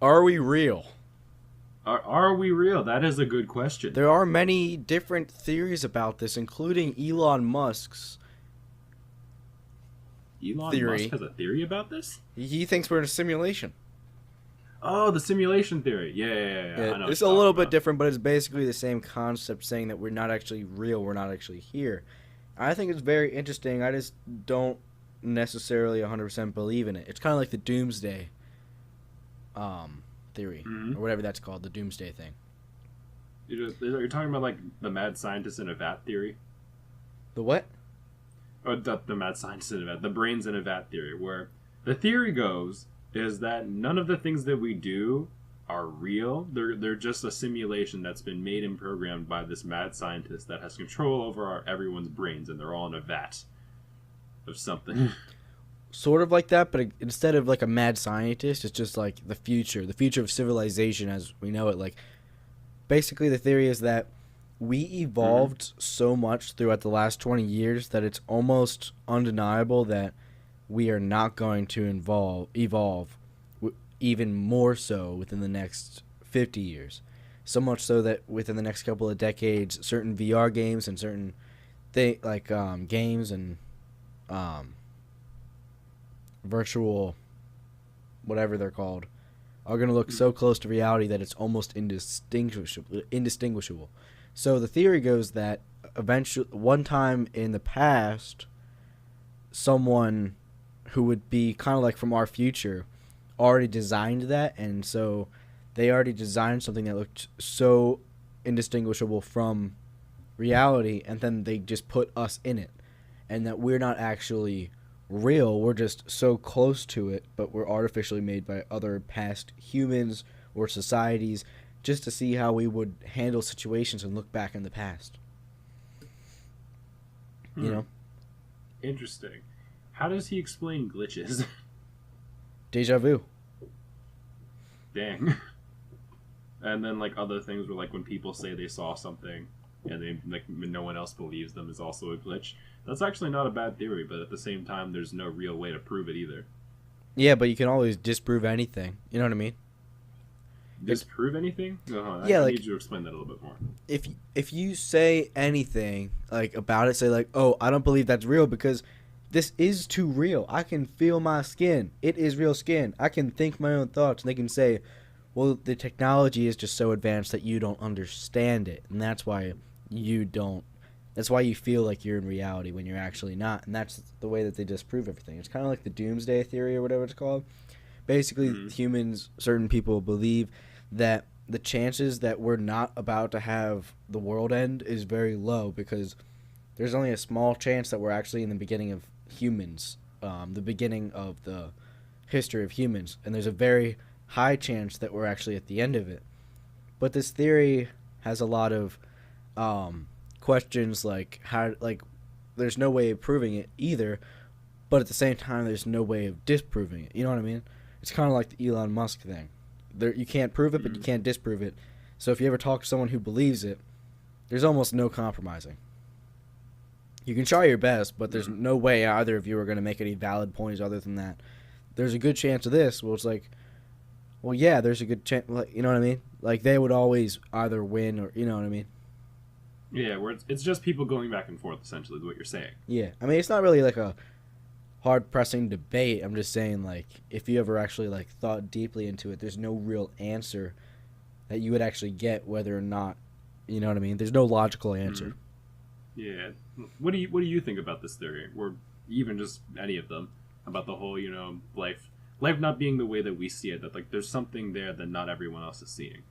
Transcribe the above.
Are we real? Are we real? That is a good question. There are many different theories about this, including Elon Musk's Elon Musk theory. has a theory about this? He thinks we're in a simulation. Oh, the simulation theory. Yeah. I know what It's a you're talking little bit about. different, but it's basically the same concept, saying that we're not actually real, we're not actually here. I think it's very interesting. I just don't necessarily 100% believe in it. It's kind of like the doomsday theory, Mm-hmm. or whatever that's called, the doomsday thing. You're talking about like the mad scientist in a vat theory? The what? Or the mad scientist in a vat, the brains in a vat theory, where the theory goes is that none of the things that we do are real. They're just a simulation that's been made and programmed by this mad scientist that has control over everyone's brains, and they're all in a vat of something. Sort of like that, but instead of like a mad scientist, it's just like the future of civilization as we know it. Like, basically, the theory is that we Mm-hmm. evolved so much throughout the last 20 years that it's almost undeniable that we are not going to evolve even more so within the next 50 years. So much so that within the next couple of decades, certain VR games and certain games and um, virtual whatever they're called are going to look so close to reality that it's almost indistinguishable. So the theory goes that eventually, one time in the past, someone who would be kind of like from our future already designed that, and so they already designed something that looked so indistinguishable from reality, and then they just put us in it, and that we're not actually real. We're just so close to it, but we're artificially made by other past humans or societies just to see how we would handle situations and look back in the past. You Hmm. know, Interesting. How does he explain glitches? deja vu. Dang. And then like other things where like when people say they saw something and they like no one else believes them is also a glitch. That's actually not a bad theory, but at the same time, there's no real way to prove it either. Yeah, but you can always disprove anything. You know what I mean? Because Disprove anything? yeah, I need like you to explain that a little bit more. if you say anything like about it, say like, "Oh, I don't believe that's real because this is too real. I can feel my skin. It is real skin. I can think my own thoughts." And they can say, "Well, the technology is just so advanced that you don't understand it, and that's why you don't. That's why you feel like you're in reality when you're actually not." And that's the way that they disprove everything. It's kind of like the doomsday theory or whatever it's called. Basically, Mm-hmm. humans, certain people believe that the chances that we're not about to have the world end is very low because there's only a small chance that we're actually in the beginning of humans, the beginning of the history of humans, and there's a very high chance that we're actually at the end of it. But this theory has a lot of um, questions, like how, like, there's no way of proving it either, but at the same time, there's no way of disproving it. You know what I mean? It's kind of like the Elon Musk thing. You can't prove it, but you Mm-hmm. can't disprove it. So if you ever talk to someone who believes it, there's almost no compromising. You can try your best, but there's Mm-hmm. no way either of you are going to make any valid points other than that. There's a good chance of this. Well, it's like, well, yeah, there's a good chance. Like, you know what I mean? Like they would always either win or, you know what I mean? Yeah, where it's just people going back and forth. Essentially, is what you're saying. Yeah. I mean, it's not really like a hard pressing debate. I'm just saying, like, if you ever actually like thought deeply into it, there's no real answer that you would actually get whether or not, you know what I mean? There's no logical Mm-hmm. answer. Yeah. What do you think about this theory, or even just any of them about the whole life not being the way that we see it? That like there's something there that not everyone else is seeing.